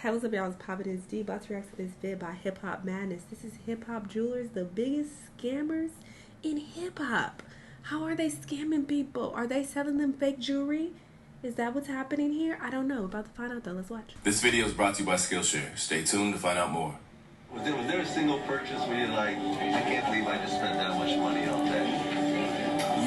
Hey, what's up, y'all? It's Poppin' D. About to react to this vid by Hip Hop Madness. This is Hip Hop Jewelers, the biggest scammers in hip hop. How are they scamming people? Are they selling them fake jewelry? Is that what's happening here? I don't know. About to find out though. Let's watch. This video is brought to you by Skillshare. Stay tuned to find out more. Was there a single purchase where you're like, I can't believe I just spent that much money on that?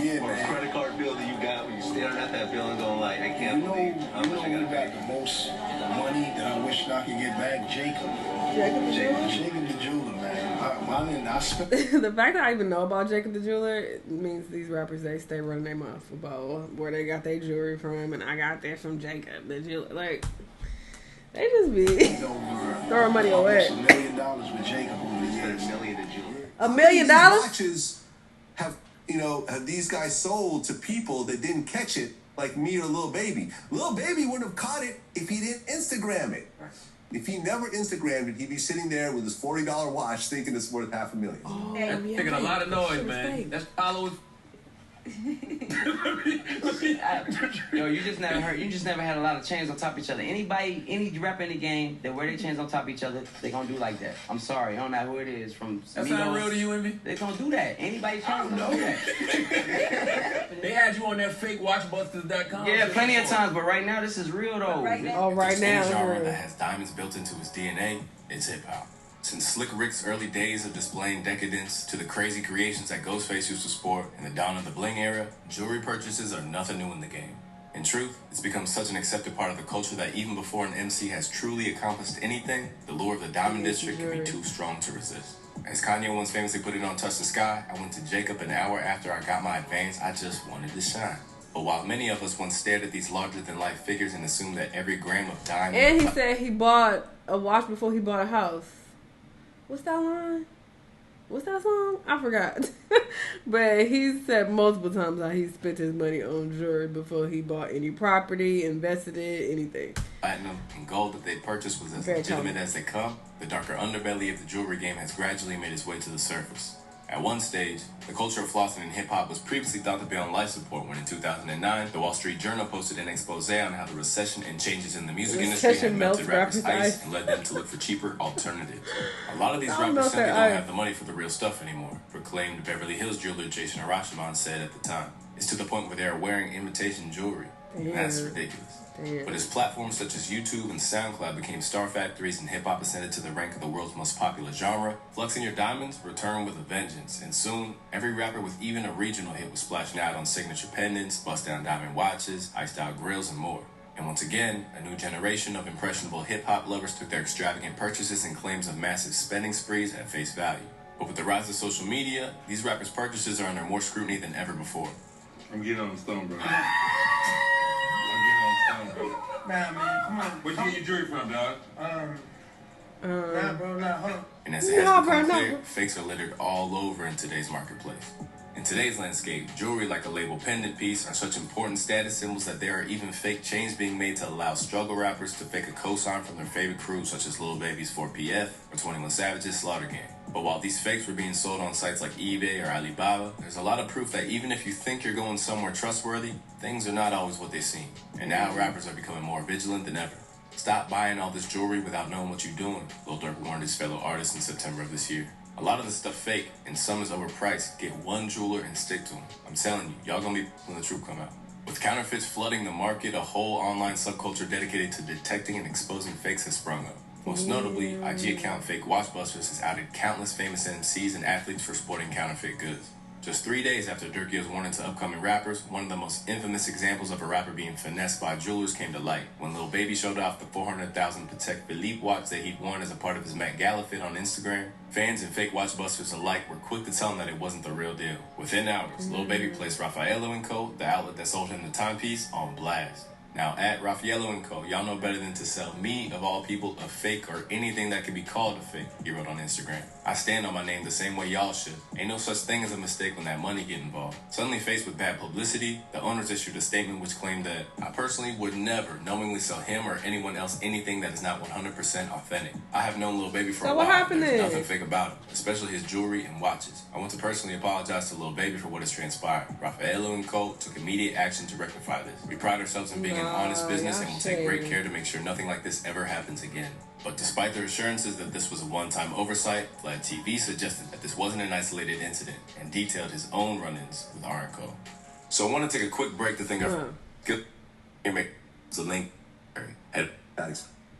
Yeah, or man. a credit card bill that you got when you staring at that bill and going like, I can't believe how much I got to pay. The most money that I wish I could get back, Jacob. Jacob the jeweler, man. I spent The fact that I even know about Jacob the jeweler means these rappers, they stay running their mouth about where they got their jewelry from, and I got that from Jacob the jeweler. Like, they just be throwing money away. $1 million with Jacob over the years. $1 million? Watches have these guys sold to people that didn't catch it, like me or Lil Baby. Lil Baby wouldn't have caught it if he didn't Instagram it. If he never Instagrammed it, he'd be sitting there with his $40 watch thinking it's worth $500,000. Oh, That's making a lot of noise, man. That's followers. Yo, you just never had a lot of chains on top of each other. Any rapper in the game that wear their chains on top of each other, they gonna do like that. I'm sorry, I don't know who it is from. That's not real to you, Envy. They gonna do that. Anybody chains gonna do that. They had you on that fake watchbusters.com. Yeah, plenty of times, but right now this is real though. Right now. Any genre that has diamonds built into its DNA, it's hip hop. Since Slick Rick's early days of displaying decadence to the crazy creations that Ghostface used to sport in the dawn of the bling era, jewelry purchases are nothing new in the game. In truth, it's become such an accepted part of the culture that even before an MC has truly accomplished anything, the lure of the Diamond District can be too strong to resist. As Kanye once famously put it on Touch the Sky, I went to Jacob an hour after I got my advance, I just wanted to shine. But while many of us once stared at these larger-than-life figures and assumed that every gram of diamond... And he said he bought a watch before he bought a house. What's that line? What's that song? I forgot. But he said multiple times how he spent his money on jewelry before he bought any property, invested it, anything. Platinum and gold that they purchased was as legitimate as they come. The darker underbelly of the jewelry game has gradually made its way to the surface. At one stage, the culture of flossing in hip-hop was previously thought to be on life support when in 2009, the Wall Street Journal posted an expose on how the recession and changes in the music industry had melted rappers' ice and led them to look for cheaper alternatives. A lot of these rappers simply don't have the money for the real stuff anymore, proclaimed Beverly Hills jeweler Jason Arashimon said at the time. It's to the point where they are wearing imitation jewelry. And that's ridiculous. But as platforms such as YouTube and SoundCloud became star factories and hip-hop ascended to the rank of the world's most popular genre, flexing your diamonds returned with a vengeance, and soon, every rapper with even a regional hit was splashing out on signature pendants, bust-down diamond watches, iced-out grills, and more. And once again, a new generation of impressionable hip-hop lovers took their extravagant purchases and claims of massive spending sprees at face value. But with the rise of social media, these rappers' purchases are under more scrutiny than ever before. I'm getting on the stone, bro. man, come on. Where'd you get your jewelry from, dog? Nah, bro, nah, hold on. And as it has become clear, fakes are littered all over in today's marketplace. In today's landscape, jewelry like a label pendant piece are such important status symbols that there are even fake chains being made to allow struggle rappers to fake a cosign from their favorite crews such as Lil Baby's 4PF or 21 Savage's Slaughter Gang. But while these fakes were being sold on sites like eBay or Alibaba, there's a lot of proof that even if you think you're going somewhere trustworthy, things are not always what they seem. And now rappers are becoming more vigilant than ever. Stop buying all this jewelry without knowing what you're doing, Lil Durk warned his fellow artists in September of this year. A lot of this stuff fake, and some is overpriced. Get one jeweler and stick to him. I'm telling you, y'all gonna be when the truth come out. With counterfeits flooding the market, a whole online subculture dedicated to detecting and exposing fakes has sprung up. Most notably, IG account Fake Watchbusters has outed countless famous MCs and athletes for sporting counterfeit goods. Just 3 days after Durkio's warning to upcoming rappers, one of the most infamous examples of a rapper being finessed by jewelers came to light when Lil Baby showed off the 400,000 Patek Philippe watch that he'd worn as a part of his Met Gala fit on Instagram. Fans and fake watchbusters alike were quick to tell him that it wasn't the real deal. Within hours, Lil Baby placed Raffaello & Co., the outlet that sold him the timepiece, on blast. Now, at Raffaello & Co., y'all know better than to sell me, of all people, a fake or anything that could be called a fake, he wrote on Instagram. I stand on my name the same way y'all should. Ain't no such thing as a mistake when that money get involved. Suddenly faced with bad publicity, the owners issued a statement which claimed that I personally would never knowingly sell him or anyone else anything that is not 100% authentic. I have known Lil Baby for a while. There's nothing fake about him, especially his jewelry and watches. I want to personally apologize to Lil Baby for what has transpired. Raffaello & Co. took immediate action to rectify this. We pride ourselves in being an an honest business and will take great care to make sure nothing like this ever happens again. But despite their assurances that this was a one-time oversight, Vlad TV suggested that this wasn't an isolated incident and detailed his own run-ins with R&Co. So I want to take a quick break to think of good make the link had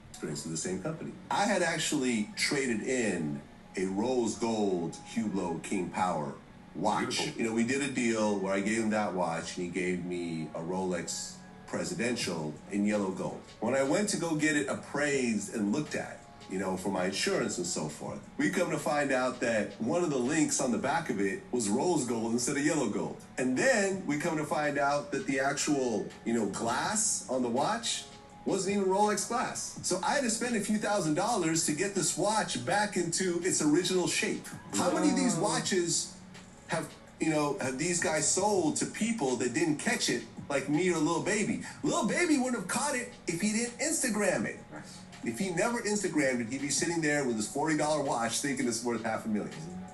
experience with the same company. I had actually traded in a rose gold Hublot King Power watch. Beautiful. You know, we did a deal where I gave him that watch and he gave me a Rolex Presidential in yellow gold. When I went to go get it appraised and looked at, you know, for my insurance and so forth, we come to find out that one of the links on the back of it was rose gold instead of yellow gold. And then we come to find out that the actual, you know, glass on the watch wasn't even Rolex glass. So I had to spend a few $1,000s to get this watch back into its original shape. How many of these watches have these guys sold to people that didn't catch it, like me or Lil Baby? Lil Baby wouldn't have caught it if he didn't Instagram it. If he never Instagrammed it, he'd be sitting there with his $40 watch thinking it's worth $500,000.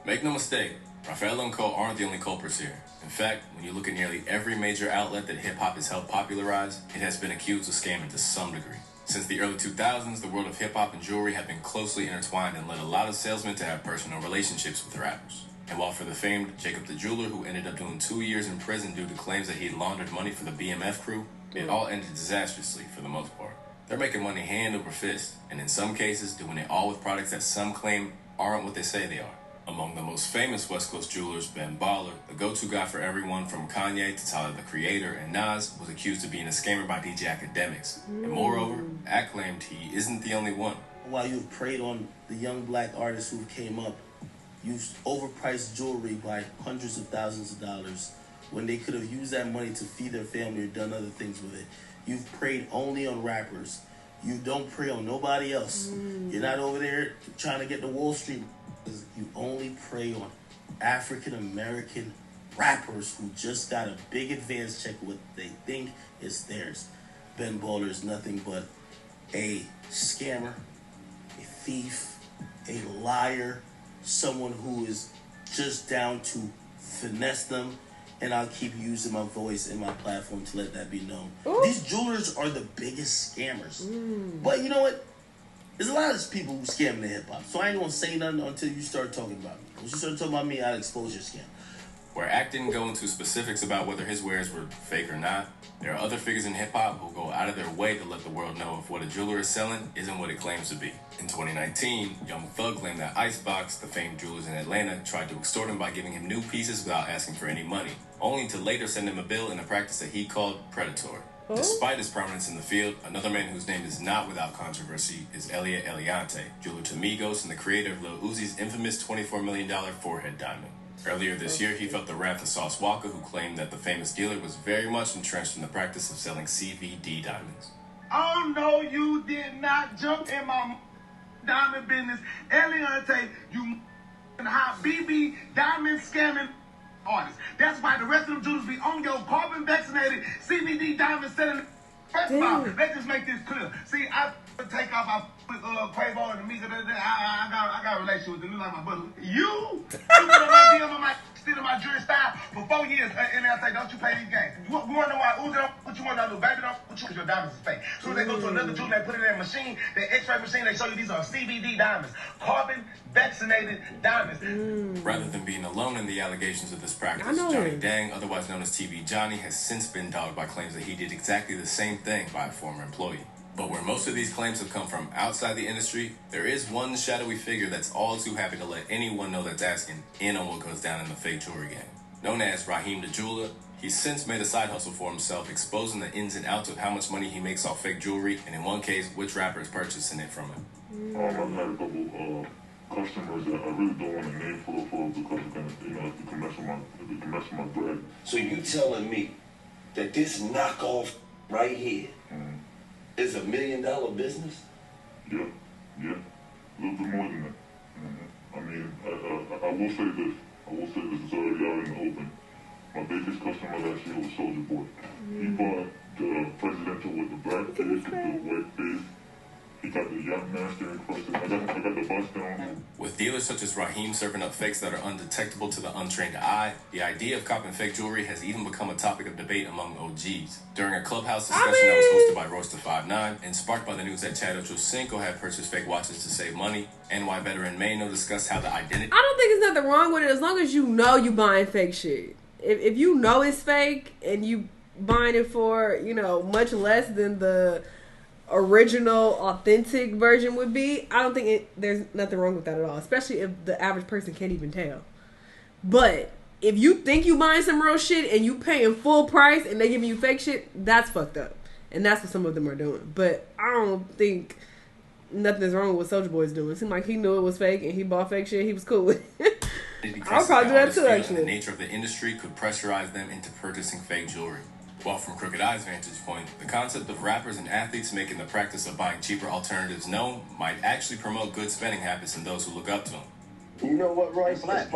Make no mistake, Raphael and Co. aren't the only culprits here. In fact, when you look at nearly every major outlet that hip-hop has helped popularize, it has been accused of scamming to some degree. Since the early 2000s, the world of hip-hop and jewelry have been closely intertwined and led a lot of salesmen to have personal relationships with rappers. And while for the famed Jacob the Jeweler, who ended up doing 2 years in prison due to claims that he had laundered money for the BMF crew, it all ended disastrously for the most part. They're making money hand over fist, and in some cases, doing it all with products that some claim aren't what they say they are. Among the most famous West Coast jewelers, Ben Baller, the go-to guy for everyone from Kanye to Tyler the Creator and Nas, was accused of being a scammer by DJ Academics. And moreover, Act claimed he isn't the only one. While you've preyed on the young black artists who came up, you've overpriced jewelry by hundreds of thousands of dollars when they could have used that money to feed their family or done other things with it. You've preyed only on rappers. You don't prey on nobody else. You're not over there trying to get the Wall Street. You only prey on African-American rappers who just got a big advance check what they think is theirs. Ben Baller is nothing but a scammer, a thief, a liar, someone who is just down to finesse them, and I'll keep using my voice and my platform to let that be known. Ooh. These jewelers are the biggest scammers. But you know what? There's a lot of people who scam the hip-hop, so I ain't gonna say nothing until you start talking about me. When you start talking about me, I'll expose your scam. Where Act didn't go into specifics about whether his wares were fake or not, there are other figures in hip-hop who go out of their way to let the world know if what a jeweler is selling isn't what it claims to be. In 2019, Young Thug claimed that Icebox, the famed jewelers in Atlanta, tried to extort him by giving him new pieces without asking for any money, only to later send him a bill in a practice that he called predatory. Despite his prominence in the field, another man whose name is not without controversy is Elliot Eliante, jeweler to Migos and the creator of Lil Uzi's infamous $24 million forehead diamond. Earlier this year, he felt the wrath of Sauce Walka, who claimed that the famous dealer was very much entrenched in the practice of selling CVD diamonds. Oh, no, you did not jump in my diamond business. Eliante, you hot BB diamond scamming artist. That's why the rest of them jewelers be on your carbon vaccinated CVD diamond selling. First of all, let's just make this clear. See, I take off Quavo and Amiga. I got a relationship with them. You like my brother. You put on my deal on my stealing my jewelry style for 4 years, and they'll say, don't you pay these games. We want to know why Uzi don't, what you want to do, baby, don't, what you want your diamonds is fake. So they go to another jeweler, they put it in a machine, the X-ray machine, they show you these are CVD diamonds, carbon vaccinated diamonds. Rather than being alone in the allegations of this practice, Johnny Dang, otherwise known as TV Johnny, has since been dogged by claims that he did exactly the same thing by a former employee. But where most of these claims have come from outside the industry, there is one shadowy figure that's all too happy to let anyone know that's asking in on what goes down in the fake jewelry game. Known as Raheem the Jeweler, he's since made a side hustle for himself, exposing the ins and outs of how much money he makes off fake jewelry, and in one case, which rapper is purchasing it from him. I've had a couple customers that I really don't want to name for because it can mess with my bread. So you telling me that this knockoff right here is $1 million business? Yeah, a little bit more than that. I mean, I will say this. It's already out in the open. My biggest customer last year was Soulja Boy. He bought the presidential with the black face, with the white face. He got the Yacht Master encrusted. I got the bust down. With dealers such as Raheem serving up fakes that are undetectable to the untrained eye, the idea of copping fake jewelry has even become a topic of debate among OGs. During a clubhouse discussion that was hosted by Roaster59 and sparked by the news that Chad Ochocinco had purchased fake watches to save money, NY veteran Mano discussed how the identity... I don't think there's nothing wrong with it as long as you know you buying fake shit. If you know it's fake and you buying it for, you know, much less than the original authentic version would be, I don't think there's nothing wrong with that at all, especially if the average person can't even tell. But if you think you buying some real shit and you paying full price and they giving you fake shit, that's fucked up, and that's what some of them are doing. But I don't think nothing's wrong with what Soulja Boy's doing. It seemed like he knew it was fake and he bought fake shit. He was cool with it. I'll probably do that too, actually. The nature of the industry could pressurize them into purchasing fake jewelry. While from Crooked Eye's vantage point, the concept of rappers and athletes making the practice of buying cheaper alternatives known might actually promote good spending habits in those who look up to them. You know what, Royce? As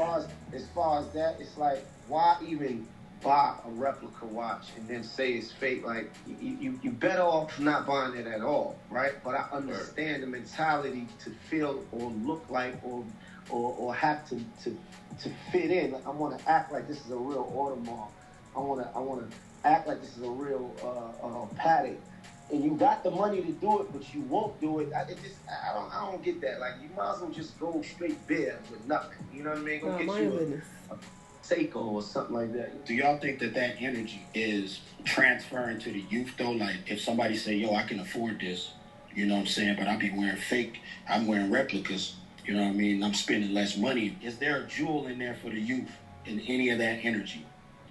far as that, it's like, why even buy a replica watch and then say it's fake? Like, you better off not buying it at all, right? But I understand the mentality to feel or look like or have to fit in. Like, I want to act like this is a real Audemars. I want to act like this is a real Patek, and you got the money to do it, but you won't do it. I don't get that. Like, you might as well just go straight bare with nothing. You know what I mean? Go get you a Seiko or something like that. Do y'all think that energy is transferring to the youth though? Like, if somebody say, "Yo, I can afford this," you know what I'm saying? But I be wearing fake. I'm wearing replicas. You know what I mean? I'm spending less money. Is there a jewel in there for the youth in any of that energy?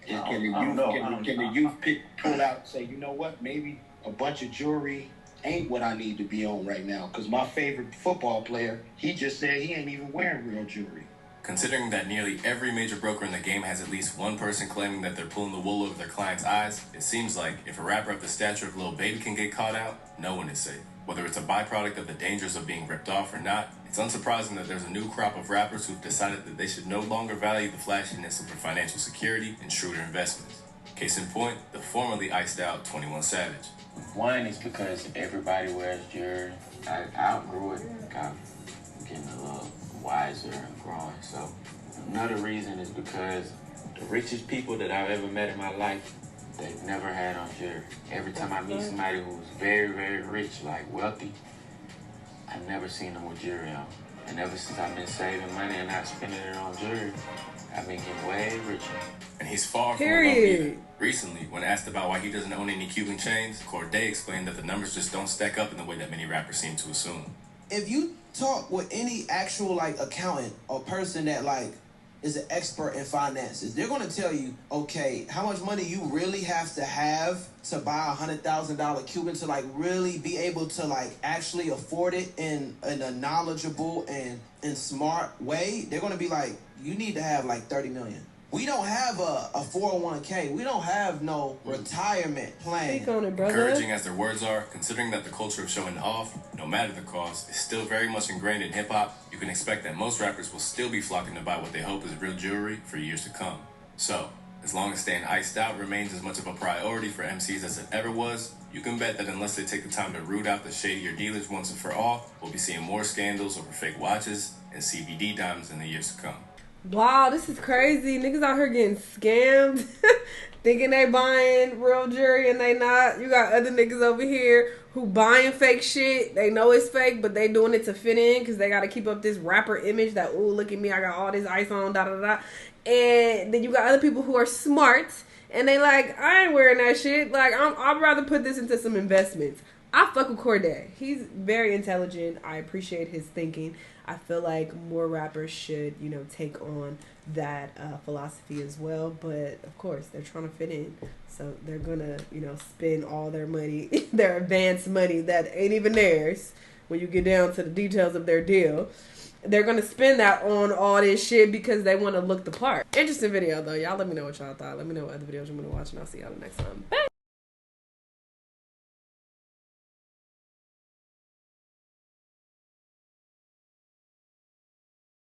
Can the youth pull out and say, you know what, maybe a bunch of jewelry ain't what I need to be on right now? Because my favorite football player, he just said he ain't even wearing real jewelry. Considering that nearly every major broker in the game has at least one person claiming that they're pulling the wool over their clients' eyes, it seems like if a rapper of the stature of Lil Baby can get caught out, no one is safe. Whether it's a byproduct of the dangers of being ripped off or not, it's unsurprising that there's a new crop of rappers who've decided that they should no longer value the flashiness of their financial security and shrewder investments. Case in point, the formerly iced out 21 Savage. One is because everybody wears jewelry. I outgrew it, kind of getting a little wiser and growing. So another reason is because the richest people that I've ever met in my life, they've never had on jewelry. Every time I meet somebody who's very, very rich, like wealthy, I've never seen them with jewelry on. And ever since I've been saving money and not spending it on jewelry, I've been getting way richer. And he's far from alone either. Recently, when asked about why he doesn't own any Cuban chains, Corday explained that the numbers just don't stack up in the way that many rappers seem to assume. If you talk with any actual like accountant or person that like is an expert in finances, they're going to tell you, okay, how much money you really have to buy $100,000 Cuban to like really be able to like actually afford it in a knowledgeable and smart way. They're going to be like, you need to have like 30 million. We don't have a 401k. We don't have no retirement plan. Speak on it, brother. Encouraging as their words are, considering that the culture of showing off, no matter the cost, is still very much ingrained in hip-hop, you can expect that most rappers will still be flocking to buy what they hope is real jewelry for years to come. So, as long as staying iced out remains as much of a priority for MCs as it ever was, you can bet that unless they take the time to root out the shadier dealers once and for all, we'll be seeing more scandals over fake watches and CBD diamonds in the years to come. Wow, this is crazy. Niggas out here getting scammed, thinking they buying real jewelry and they not. You got other niggas over here who buying fake shit. They know it's fake, but they doing it to fit in because they got to keep up this rapper image that, ooh, look at me, I got all this ice on, da-da-da. And then you got other people who are smart and they like, I ain't wearing that shit. Like, I'd rather put this into some investments. I fuck with Corday. He's very intelligent. I appreciate his thinking. I feel like more rappers should, you know, take on that philosophy as well. But, of course, they're trying to fit in. So they're going to, you know, spend all their money, their advanced money that ain't even theirs when you get down to the details of their deal. They're going to spend that on all this shit because they want to look the part. Interesting video, though. Y'all let me know what y'all thought. Let me know what other videos you want to watch, and I'll see y'all the next time. Bye.